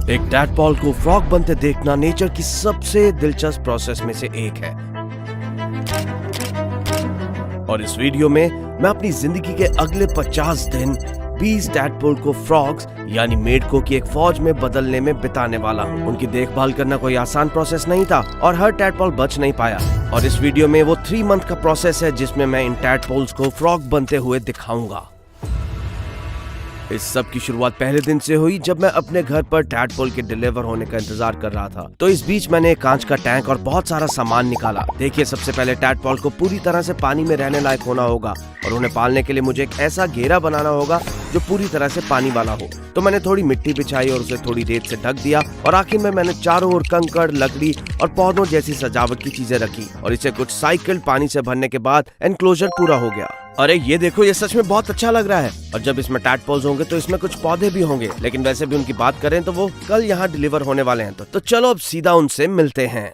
एक टैडपॉल को फ्रॉग बनते देखना नेचर की सबसे दिलचस्प प्रोसेस में से एक है। और इस वीडियो में मैं अपनी जिंदगी के अगले 50 दिन 20 टैडपोल को फ्रॉग्स यानी मेढकों की एक फौज में बदलने में बिताने वाला हूँ। उनकी देखभाल करना कोई आसान प्रोसेस नहीं था और हर टैडपोल बच नहीं पाया। और इस वीडियो में वो 3 मंथ का प्रोसेस है जिसमें मैं इन टैडपोल्स को फ्रॉग बनते हुए दिखाऊंगा। इस सब की शुरुआत पहले दिन से हुई जब मैं अपने घर पर टैडपोल के डिलीवर होने का इंतजार कर रहा था। तो इस बीच मैंने एक कांच का टैंक और बहुत सारा सामान निकाला। देखिए, सबसे पहले टैडपोल को पूरी तरह से पानी में रहने लायक होना होगा और उन्हें पालने के लिए मुझे एक ऐसा घेरा बनाना होगा जो पूरी तरह से पानी वाला हो। तो मैंने थोड़ी मिट्टी बिछाई और उसे थोड़ी रेत से ढक दिया और आखिर में मैंने चारों ओर कंकड़, लकड़ी और पौधों जैसी सजावट की चीजें रखी और इसे कुछ साइकिल पानी से भरने के बाद एनक्लोजर पूरा हो गया। अरे ये देखो, ये सच में बहुत अच्छा लग रहा है। और जब इसमें टैडपोल्स होंगे तो इसमें कुछ पौधे भी होंगे, लेकिन वैसे भी उनकी बात करें तो वो कल यहाँ डिलीवर होने वाले हैं। तो चलो अब सीधा उनसे मिलते हैं।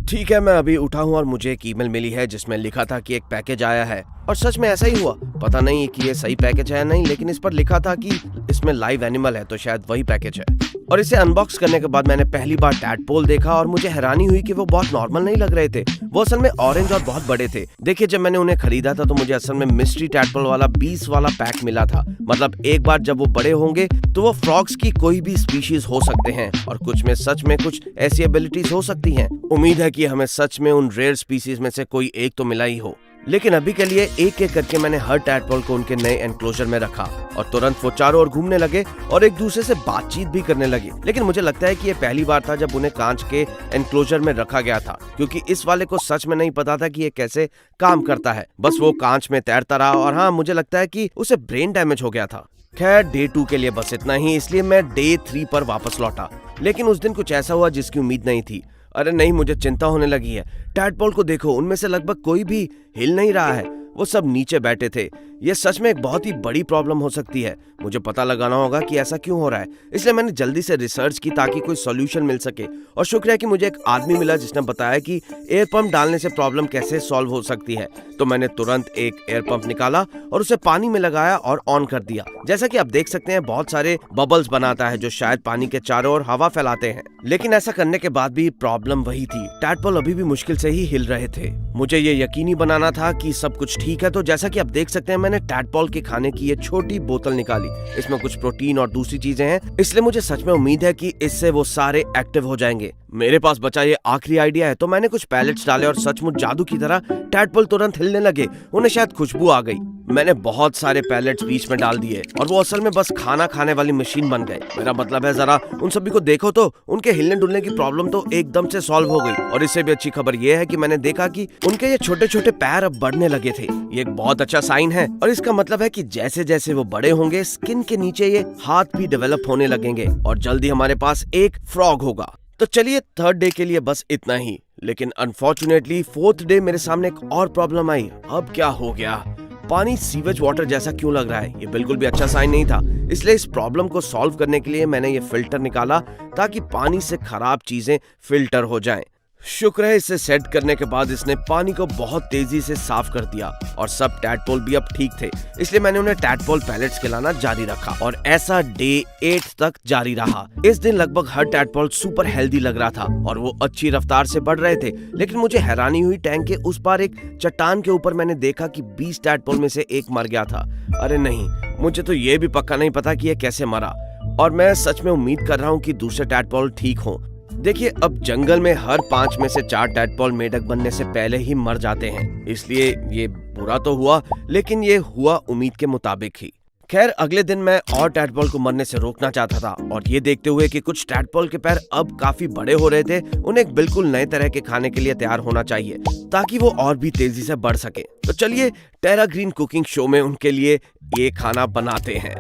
ठीक है, मैं अभी उठा हूँ और मुझे एक ईमेल मिली है जिसमें लिखा था कि एक पैकेज आया है और सच में ऐसा ही हुआ। पता नहीं कि ये सही पैकेज है या नहीं, लेकिन इस पर लिखा था कि इसमें लाइव एनिमल है, तो शायद वही पैकेज है। और इसे अनबॉक्स करने के बाद मैंने पहली बार टैडपोल देखा और मुझे हैरानी हुई कि वो बहुत नॉर्मल नहीं लग रहे थे। वो असल में ऑरेंज और बहुत बड़े थे। देखिए, जब मैंने उन्हें खरीदा था तो मुझे असल में मिस्ट्री टैडपोल वाला 20 वाला पैक मिला था। मतलब एक बार जब वो बड़े होंगे तो वो फ्रॉग्स की कोई भी स्पीशीज हो सकते हैं और कुछ में सच में कुछ ऐसी एबिलिटीज हो सकती हैं। उम्मीद है कि हमें सच में उन रेयर स्पीशीज में से कोई एक तो मिला ही हो। लेकिन अभी के लिए एक एक करके मैंने हर टैडपोल को उनके नए एनक्लोजर में रखा और तुरंत वो चारों ओर घूमने लगे और एक दूसरे से बातचीत भी करने लगे। लेकिन मुझे लगता है कि ये पहली बार था जब उन्हें कांच के एनक्लोजर में रखा गया था, क्योंकि इस वाले को सच में नहीं पता था कि ये कैसे काम करता है। बस वो कांच में तैरता रहा और हाँ, मुझे लगता है कि उसे ब्रेन डैमेज हो गया था। खैर, डे 2 के लिए बस इतना ही, इसलिए मैं डे 3 पर वापस लौटा। लेकिन उस दिन कुछ ऐसा हुआ जिसकी उम्मीद नहीं थी। अरे नहीं, मुझे चिंता होने लगी है। टैडपोल को देखो, उनमें से लगभग कोई भी हिल नहीं रहा है। वो सब नीचे बैठे थे। ये सच में एक बहुत ही बड़ी प्रॉब्लम हो सकती है। मुझे पता लगाना होगा कि ऐसा क्यों हो रहा है। इसलिए मैंने जल्दी से रिसर्च की ताकि कोई सॉल्यूशन मिल सके। और शुक्र है कि मुझे एक आदमी मिला जिसने बताया कि एयर पंप डालने से प्रॉब्लम कैसे सॉल्व हो सकती है। तो मैंने तुरंत एक एयर पंप निकाला और उसे पानी में लगाया और ऑन कर दिया। जैसा कि आप देख सकते हैं, बहुत सारे बबल्स बनाता है जो शायद पानी के चारों ओर हवा फैलाते हैं। लेकिन ऐसा करने के बाद भी प्रॉब्लम वही थी। टैडपोल अभी भी मुश्किल से ही हिल रहे थे। मुझे ये यकीनी बनाना था कि सब कुछ ठीक है। तो जैसा कि आप देख सकते हैं, मैंने टैडपोल के खाने की ये छोटी बोतल निकाली। इसमें कुछ प्रोटीन और दूसरी चीजें हैं, इसलिए मुझे सच में उम्मीद है कि इससे वो सारे एक्टिव हो जाएंगे। मेरे पास बचा ये आखिरी आइडिया है। तो मैंने कुछ पैलेट्स डाले और सचमुच जादू की तरह टैडपोल तुरंत हिलने लगे। उन्हें शायद खुशबू आ गई। मैंने बहुत सारे पैलेट्स बीच में डाल दिए और वो असल में बस खाना खाने वाली मशीन बन गए। मेरा मतलब है, जरा उन सभी को देखो तो उनके हिलने डुलने की प्रॉब्लम तो एकदम से सॉल्व हो गई। और इससे भी अच्छी खबर ये है कि मैंने देखा कि उनके ये छोटे छोटे पैर अब बढ़ने लगे थे। ये एक बहुत अच्छा साइन है और इसका मतलब है कि जैसे जैसे वो बड़े होंगे, स्किन के नीचे ये हाथ भी डेवलप होने लगेंगे और जल्दी हमारे पास एक फ्रॉग होगा। तो चलिए, 3rd डे के लिए बस इतना ही। लेकिन अनफॉर्चुनेटली 4th डे मेरे सामने एक और प्रॉब्लम आई। अब क्या हो गया? पानी सीवेज वाटर जैसा क्यों लग रहा है? ये बिल्कुल भी अच्छा साइन नहीं था। इसलिए इस प्रॉब्लम को सॉल्व करने के लिए मैंने ये फिल्टर निकाला ताकि पानी से खराब चीजें फिल्टर हो जाएं। शुक्र है, इसे सेट करने के बाद इसने पानी को बहुत तेजी से साफ कर दिया और सब टैडपोल भी अब ठीक थे। इसलिए मैंने उन्हें टैडपोल पैलेट्स खिलाना जारी रखा और ऐसा डे 8 तक जारी रहा। इस दिन लगभग हर टैडपोल सुपर हेल्दी लग रहा था और वो अच्छी रफ्तार से बढ़ रहे थे। लेकिन मुझे हैरानी हुई, टैंक के उस पार एक चट्टान के ऊपर मैंने देखा कि 20 टैडपोल में से एक मर गया था। अरे नहीं, मुझे तो ये भी पक्का नहीं पता कि ये कैसे मरा और मैं सच में उम्मीद कर रहा हूँ कि दूसरे टैडपोल ठीक हों। देखिए, अब जंगल में हर 5 में से 4 टैडपोल मेढक बनने से पहले ही मर जाते हैं। इसलिए ये बुरा तो हुआ, लेकिन ये हुआ उम्मीद के मुताबिक ही। खैर, अगले दिन मैं और टैडपोल को मरने से रोकना चाहता था और ये देखते हुए कि कुछ टैडपोल के पैर अब काफी बड़े हो रहे थे, उन्हें एक बिल्कुल नए तरह के खाने के लिए तैयार होना चाहिए ताकि वो और भी तेजी से बढ़ सके। तो चलिए, टेरा ग्रीन कुकिंग शो में उनके लिए ये खाना बनाते हैं।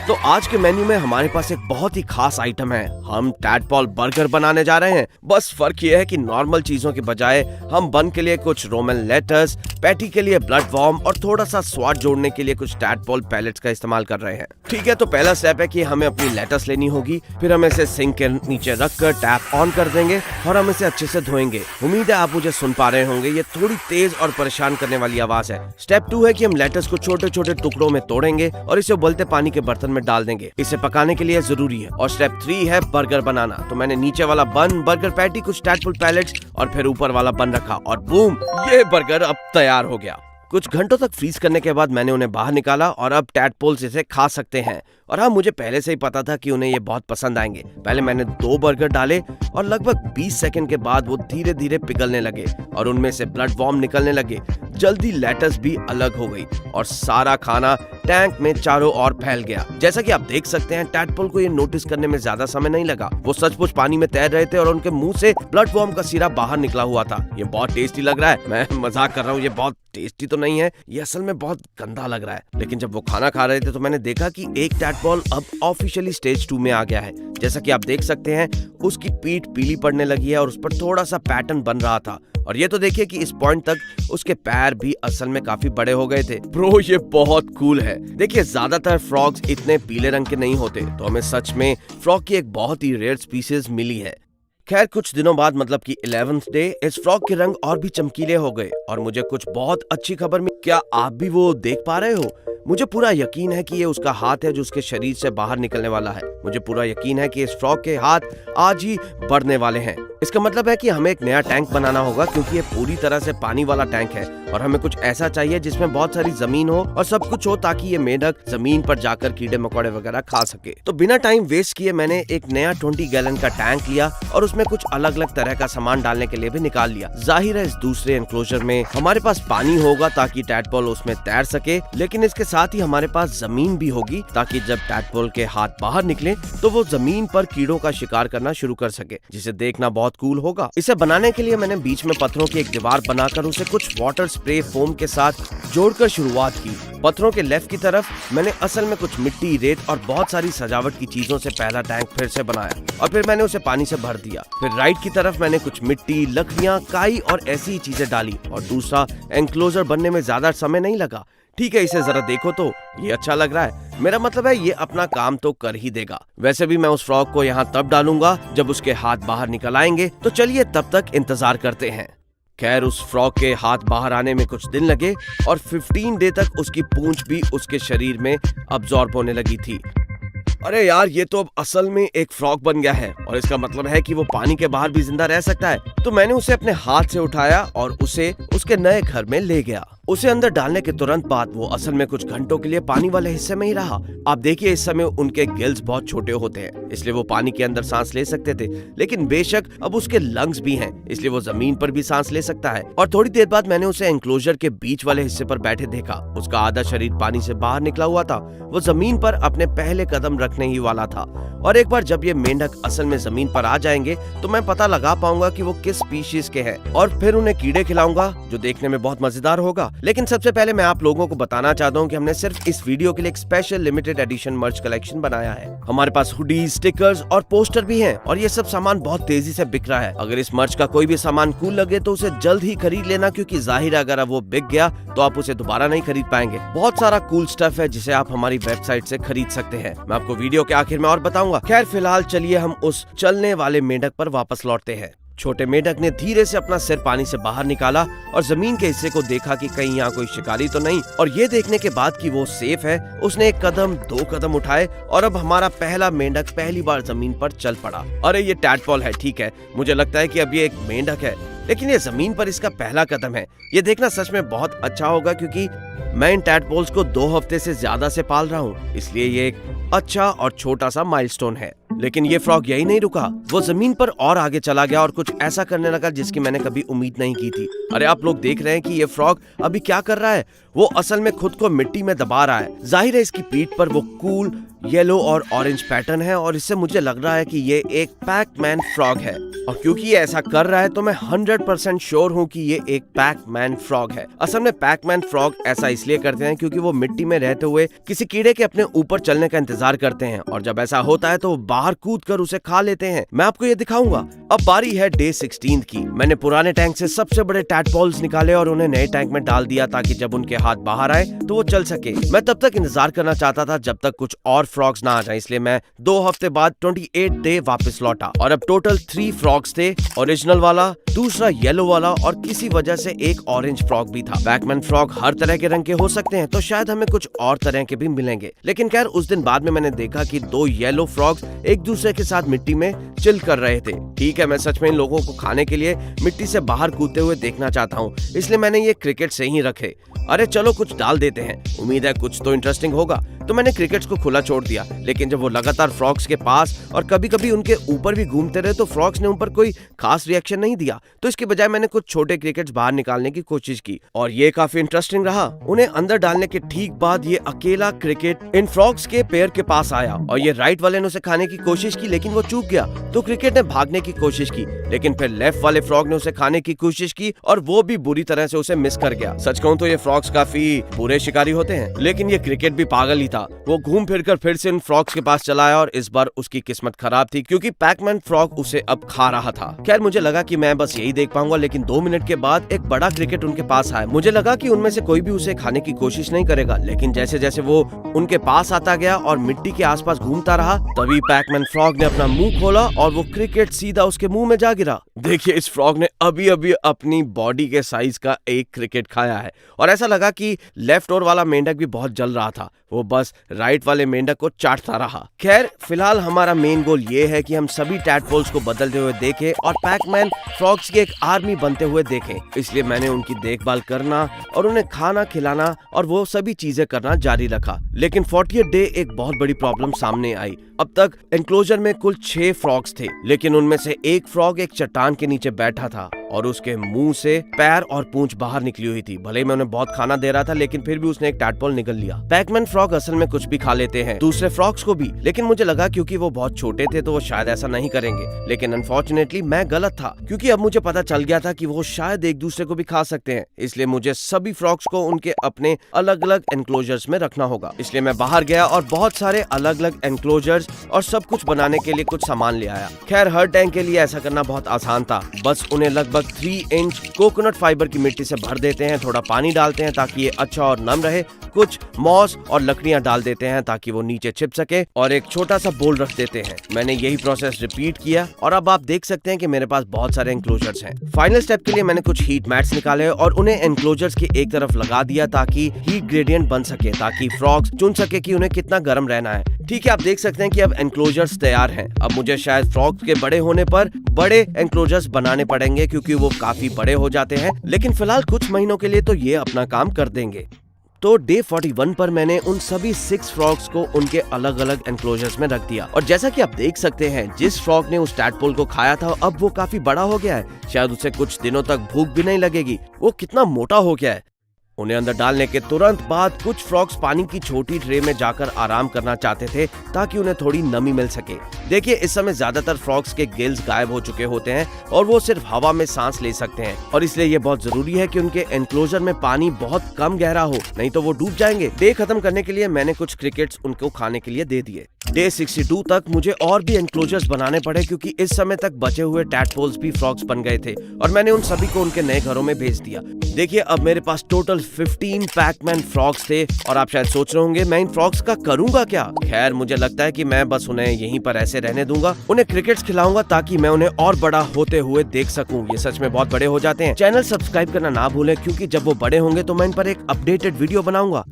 तो आज के मेन्यू में हमारे पास एक बहुत ही खास आइटम है। हम टैडपोल बर्गर बनाने जा रहे हैं। बस फर्क ये है कि नॉर्मल चीजों के बजाय हम बन के लिए कुछ रोमन लेटस, पैटी के लिए ब्लड वॉर्म और थोड़ा सा स्वाद जोड़ने के लिए कुछ टैडपोल पैलेट्स का इस्तेमाल कर रहे हैं। ठीक है, तो पहला स्टेप है कि हमें अपनी लेटस लेनी होगी। फिर हम इसे सिंक के नीचे रखकर टैप ऑन कर देंगे और हम इसे अच्छे से धोएंगे। उम्मीद है आप मुझे सुन पा रहे होंगे। ये थोड़ी तेज और परेशान करने वाली आवाज है। स्टेप 2 है कि हम लेटस को छोटे छोटे टुकड़ों में तोड़ेंगे और इसे उबलते पानी के बर्तन में डाल देंगे। इसे पकाने के लिए जरूरी है। और स्टेप 3 है बर्गर बनाना। तो मैंने नीचे वाला बन, बर्गर पैटी, कुछ टैडपोल पैलेट्स और फिर ऊपर वाला बन रखा और बूम, ये बर्गर अब तैयार हो गया। कुछ घंटों तक फ्रीज करने के बाद मैंने उन्हें बाहर निकाला और अब टैडपोल्स इसे खा सकते हैं। और हाँ, मुझे पहले से ही पता था कि उन्हें ये बहुत पसंद आएंगे। पहले मैंने 2 बर्गर डाले और लगभग 20 सेकंड के बाद वो धीरे धीरे पिघलने लगे और उनमें से ब्लड वॉर्म निकलने लगे। जल्दी लेटस भी अलग हो गई और सारा खाना टैंक में चारों ओर फैल गया। जैसा कि आप देख सकते हैं, टैडपोल को ये नोटिस करने में ज्यादा समय नहीं लगा। वो सचमुच पानी में तैर रहे थे और उनके मुंह से ब्लड वॉर्म का सिरा बाहर निकला हुआ था। ये बहुत टेस्टी लग रहा है। मैं मजाक कर रहा हूँ, ये बहुत टेस्टी तो नहीं है, ये असल में बहुत गंदा लग रहा है। लेकिन जब वो खाना खा रहे थे तो मैंने देखा कि एक टैडपोल अब ऑफिशियली स्टेज 2 में आ गया है। जैसा कि आप देख सकते हैं, उसकी पीठ पीली पड़ने लगी है और उस पर थोड़ा सा पैटर्न बन रहा था। और ये तो देखिए कि इस पॉइंट तक उसके पैर भी असल में काफी बड़े हो गए थे। ब्रो, ये बहुत कूल है। देखिए, ज्यादातर फ्रॉग्स इतने पीले रंग के नहीं होते, तो हमें सच में फ्रॉग की एक बहुत ही रेयर स्पीसीज मिली है। खैर, कुछ दिनों बाद मतलब कि 11th डे इस फ्रॉग के रंग और भी चमकीले हो गए और मुझे कुछ बहुत अच्छी खबर मिली। क्या आप भी वो देख पा रहे हो? मुझे पूरा यकीन है कि ये उसका हाथ है जो उसके शरीर से बाहर निकलने वाला है। मुझे पूरा यकीन है कि इस फ्रॉग के हाथ आज ही बढ़ने वाले हैं। इसका मतलब है कि हमें एक नया टैंक बनाना होगा, क्योंकि ये पूरी तरह से पानी वाला टैंक है और हमें कुछ ऐसा चाहिए जिसमें बहुत सारी जमीन हो और सब कुछ हो, ताकि ये मेंढक जमीन पर जाकर कीड़े मकोड़े वगैरह खा सके। तो बिना टाइम वेस्ट किए मैंने एक नया 20 गैलन का टैंक लिया और उसमें कुछ अलग अलग तरह का सामान डालने के लिए भी निकाल लिया। जाहिर है, इस दूसरे एनक्लोजर में हमारे पास पानी होगा ताकि टैडपोल उसमें तैर सके, लेकिन इसके साथ ही हमारे पास जमीन भी होगी ताकि जब टैडपोल के हाथ बाहर निकले तो वो जमीन पर कीड़ों का शिकार करना शुरू कर सके, जिसे देखना बहुत कूल होगा। इसे बनाने के लिए मैंने बीच में पत्थरों की एक दीवार बनाकर उसे कुछ वाटर स्प्रे फोम के साथ जोड़कर शुरुआत की। पत्थरों के लेफ्ट की तरफ मैंने असल में कुछ मिट्टी, रेत और बहुत सारी सजावट की चीजों से पहला टैंक फिर से बनाया और फिर मैंने उसे पानी से भर दिया। फिर राइट की तरफ मैंने कुछ मिट्टी, लकड़ियां, काई और ऐसी ही चीजें डाली और दूसरा एनक्लोजर बनने में ज्यादा समय नहीं लगा। ठीक है, इसे जरा देखो तो ये अच्छा लग रहा है। मेरा मतलब है ये अपना काम तो कर ही देगा। वैसे भी मैं उस फ्रॉग को यहाँ तब डालूंगा जब उसके हाथ बाहर निकल आएंगे, तो चलिए तब तक इंतजार करते हैं। खैर, उस फ्रॉग के हाथ बाहर आने में कुछ दिन लगे और 15 डे तक उसकी पूंछ भी उसके शरीर में अब्जॉर्ब होने लगी थी। अरे यार, ये तो अब असल में एक फ्रॉग बन गया है और इसका मतलब है कि वो पानी के बाहर भी जिंदा रह सकता है। तो मैंने उसे अपने हाथ से उठाया और उसे उसके नए घर में ले गया। उसे अंदर डालने के तुरंत बाद वो असल में कुछ घंटों के लिए पानी वाले हिस्से में ही रहा। आप देखिए, इस समय उनके गिल्स बहुत छोटे होते हैं, इसलिए वो पानी के अंदर सांस ले सकते थे, लेकिन बेशक अब उसके लंग्स भी हैं, इसलिए वो जमीन पर भी सांस ले सकता है। और थोड़ी देर बाद मैंने उसे एनक्लोजर के बीच वाले हिस्से पर बैठे देखा। उसका आधा शरीर पानी से बाहर निकला हुआ था। वो जमीन पर अपने पहले कदम रखने ही वाला था और एक बार जब ये मेंढक असल में जमीन पर आ जाएंगे तो मैं पता लगा पाऊंगा कि वो किस स्पीशीज के हैं और फिर उन्हें कीड़े खिलाऊंगा, जो देखने में बहुत मजेदार होगा। लेकिन सबसे पहले मैं आप लोगों को बताना चाहता हूँ कि हमने सिर्फ इस वीडियो के लिए एक स्पेशल लिमिटेड एडिशन मर्च कलेक्शन बनाया है। हमारे पास हुडीज, स्टिकर्स और पोस्टर भी हैं और ये सब सामान बहुत तेजी से बिक रहा है। अगर इस मर्च का कोई भी सामान कूल लगे तो उसे जल्द ही खरीद लेना, क्योंकि जाहिर है अगर वो बिक गया तो आप उसे दोबारा नहीं खरीद पाएंगे। बहुत सारा कूल स्टफ है जिसे आप हमारी वेबसाइट से खरीद सकते हैं। मैं आपको वीडियो के आखिर में और बताऊंगा। खैर, फिलहाल चलिए हम उस चलने वाले मेंढक पर वापस लौटते हैं। छोटे मेंढक ने धीरे से अपना सिर पानी से बाहर निकाला और जमीन के हिस्से को देखा कि कहीं यहाँ कोई शिकारी तो नहीं, और ये देखने के बाद कि वो सेफ है, उसने 1 कदम 2 कदम उठाए और अब हमारा पहला मेंढक पहली बार जमीन पर चल पड़ा। अरे ये टैडपोल है, ठीक है, मुझे लगता है कि अब ये एक मेंढक है, लेकिन ये जमीन पर इसका पहला कदम है। ये देखना सच में बहुत अच्छा होगा, क्योंकि मैं इन टैडपोल्स को 2 हफ्ते से ज्यादा से पाल रहा हूँ, इसलिए ये एक अच्छा और छोटा सा माइलस्टोन है। लेकिन ये फ्रॉग यही नहीं रुका, वो जमीन पर और आगे चला गया और कुछ ऐसा करने लगा जिसकी मैंने कभी उम्मीद नहीं की थी। अरे आप लोग देख रहे हैं कि ये फ्रॉग अभी क्या कर रहा है? वो असल में खुद को मिट्टी में दबा रहा है। जाहिर है इसकी पीठ पर वो कूल येलो और ऑरेंज पैटर्न है और इससे मुझे लग रहा है कि ये एक पैक-मैन फ्रॉग है। और क्योंकि ये ऐसा कर रहा है तो मैं 100% श्योर हूँ कि ये एक पैक-मैन फ्रॉग है। असल में पैक-मैन फ्रॉग ऐसा इसलिए करते हैं क्योंकि वो मिट्टी में रहते हुए किसी कीड़े के अपने ऊपर चलने का इंतजार करते हैं, और जब ऐसा होता है तो वो बाहर कूद कर उसे खा लेते हैं। मैं आपको ये दिखाऊंगा। अब बारी है डे 16 की। मैंने पुराने टैंक से सबसे बड़े टैडपोल्स निकाले और उन्हें नए टैंक में डाल दिया ताकि जब उनके हाथ बाहर आए तो वो चल सके। मैं तब तक इंतजार करना चाहता था जब तक कुछ और फ्रॉग्स ना आ जाए, इसलिए मैं 2 हफ्ते बाद 28 डे वापस लौटा और अब टोटल 3 फ्रॉग फ्रॉग्स थे, ओरिजिनल वाला, दूसरा येलो वाला और किसी वजह से एक ऑरेंज फ्रॉग भी था। पैकमैन फ्रॉग हर तरह के रंग के हो सकते हैं, तो शायद हमें कुछ और तरह के भी मिलेंगे। लेकिन खैर उस दिन बाद में मैंने देखा कि 2 येलो फ्रॉग्स एक दूसरे के साथ मिट्टी में चिल कर रहे थे। ठीक है, मैं सच में इन लोगों को खाने के लिए मिट्टी से बाहर कूदते हुए देखना चाहता हूँ, इसलिए मैंने ये क्रिकेट से ही रखे। अरे चलो कुछ डाल देते हैं, उम्मीद है कुछ तो इंटरेस्टिंग होगा। तो मैंने क्रिकेट्स को खुला छोड़ दिया, लेकिन जब वो लगातार फ्रॉग्स के पास और कभी कभी उनके ऊपर भी घूमते रहे तो फ्रॉग्स ने उन पर कोई खास रिएक्शन नहीं दिया। तो इसके बजाय मैंने कुछ छोटे क्रिकेट्स बाहर निकालने की कोशिश की और ये काफी इंटरेस्टिंग रहा। उन्हें अंदर डालने के ठीक बाद ये अकेला क्रिकेट इन फ्रॉग्स के पैर के पास आया और ये राइट वाले ने उसे खाने की कोशिश की, लेकिन वो चूक गया। तो क्रिकेट ने भागने की कोशिश की, लेकिन फिर लेफ्ट वाले फ्रॉग ने उसे खाने की कोशिश की और वो भी बुरी तरह से उसे मिस कर गया। सच कहूं तो ये फ्रॉग्स काफी बुरे शिकारी होते हैं, लेकिन ये क्रिकेट भी पागल ही था। वो घूम फिरकर फिर से इन फ्रॉग्स के पास चला आया और इस बार उसकी किस्मत खराब थी क्योंकि पैकमैन फ्रॉग उसे अब खा रहा था। खैर मुझे लगा कि मैं बस यही देख पाऊंगा, लेकिन 2 मिनट के बाद एक बड़ा क्रिकेट उनके पास आया। मुझे लगा कि उनमें से कोई भी उसे खाने की कोशिश नहीं करेगा, लेकिन जैसे जैसे वो उनके पास आता गया और मिट्टी के आसपास घूमता रहा, तभी पैकमैन फ्रॉग ने अपना मुंह खोला और वो क्रिकेट सीधा उसके मुंह में जा गिरा। देखिए, इस फ्रॉग ने अभी अभी अपनी बॉडी के साइज का एक क्रिकेट खाया है और ऐसा लगा कि लेफ्ट ओर वाला मेंढक भी बहुत जल रहा था। वो बस राइट वाले मेंढक को चाटता रहा। खैर फिलहाल हमारा मेन गोल ये है कि हम सभी टैडपोल्स को बदलते हुए देखें और पैकमैन फ्रॉग्स की एक आर्मी बनते हुए देखें। इसलिए मैंने उनकी देखभाल करना और उन्हें खाना खिलाना और वो सभी चीजें करना जारी रखा। लेकिन 40th डे एक बहुत बड़ी प्रॉब्लम सामने आई। अब तक एनक्लोजर में कुल 6 फ्रॉग्स थे, लेकिन उनमें से एक फ्रॉग एक चट्टान के नीचे बैठा था और उसके मुंह से पैर और पूंछ बाहर निकली हुई थी। भले मैं उन्हें बहुत खाना दे रहा था, लेकिन फिर भी उसने एक टैडपोल निगल लिया। पैकमैन फ्रॉग असल में कुछ भी खा लेते हैं, दूसरे फ्रॉग्स को भी, लेकिन मुझे लगा क्योंकि वो बहुत छोटे थे तो वो शायद ऐसा नहीं करेंगे। लेकिन अनफॉर्चुनेटली मैं गलत था, क्योंकि अब मुझे पता चल गया था कि वो शायद एक दूसरे को भी खा सकते हैं। इसलिए मुझे सभी फ्रॉग्स को उनके अपने अलग अलग एनक्लोजर्स में रखना होगा। इसलिए मैं बाहर गया और बहुत सारे अलग अलग एनक्लोजर्स और सब कुछ बनाने के लिए कुछ सामान ले आया। खैर हर टैंक के लिए ऐसा करना बहुत आसान था। बस उन्हें लगभग 3 इंच कोकोनट फाइबर की मिट्टी से भर देते हैं, थोड़ा पानी डालते हैं ताकि ये अच्छा और नम रहे, कुछ मॉस और लकड़ियां डाल देते हैं ताकि वो नीचे छिप सके और एक छोटा सा बोल रख देते हैं। मैंने यही प्रोसेस रिपीट किया और अब आप देख सकते हैं कि मेरे पास बहुत सारे एनक्लोजर्स हैं। फाइनल स्टेप के लिए मैंने कुछ हीट मैट्स निकाले और उन्हें एनक्लोजर्स की एक तरफ लगा दिया ताकि हीट ग्रेडियंट बन सके, ताकि फ्रॉग्स चुन सके कि उन्हें कितना गर्म रहना है। ठीक है, आप देख सकते हैं कि अब एनक्लोजर्स तैयार हैं। अब मुझे शायद फ्रॉग्स के बड़े होने पर बड़े एनक्लोजर्स बनाने पड़ेंगे क्योंकि वो काफी बड़े हो जाते हैं, लेकिन फिलहाल कुछ महीनों के लिए तो ये अपना काम कर देंगे। तो डे 41 पर मैंने उन सभी 6 फ्रॉग्स को उनके अलग अलग एनक्लोजर्स में रख दिया और जैसा कि आप देख सकते हैं, जिस फ्रॉग ने उस टैडपोल को खाया था अब वो काफी बड़ा हो गया है। शायद उसे कुछ दिनों तक भूख भी नहीं लगेगी, वो कितना मोटा हो गया है। उन्हें अंदर डालने के तुरंत बाद कुछ फ्रॉग्स पानी की छोटी ट्रे में जाकर आराम करना चाहते थे ताकि उन्हें थोड़ी नमी मिल सके। देखिए, इस समय ज्यादातर फ्रॉग्स के गिल्स गायब हो चुके होते हैं और वो सिर्फ हवा में सांस ले सकते हैं और इसलिए ये बहुत जरूरी है कि उनके एनक्लोजर में पानी बहुत कम गहरा हो, नहीं तो वो डूब जाएंगे। डे खत्म करने के लिए मैंने कुछ क्रिकेट्स उनको खाने के लिए दे दिए। डे 62 तक मुझे और भी एनक्लोजर्स बनाने पड़े क्योंकि इस समय तक बचे हुए टैडपोल्स भी फ्रॉग्स बन गए थे और मैंने उन सभी को उनके नए घरों में भेज दिया। देखिए, अब मेरे पास टोटल 15 पैकमैन फ्रॉग्स थे और आप शायद सोच रहे होंगे मैं इन फ्रॉग्स का करूंगा क्या। खैर मुझे लगता है कि मैं बस उन्हें यहीं पर ऐसे रहने दूंगा, उन्हें क्रिकेट्स खिलाऊंगा ताकि मैं उन्हें और बड़ा होते हुए देख सकूं। ये सच में बहुत बड़े हो जाते हैं। चैनल सब्सक्राइब करना ना भूलें क्योंकि जब वो बड़े होंगे तो मैं इन पर एक अपडेटेड वीडियो बनाऊंगा।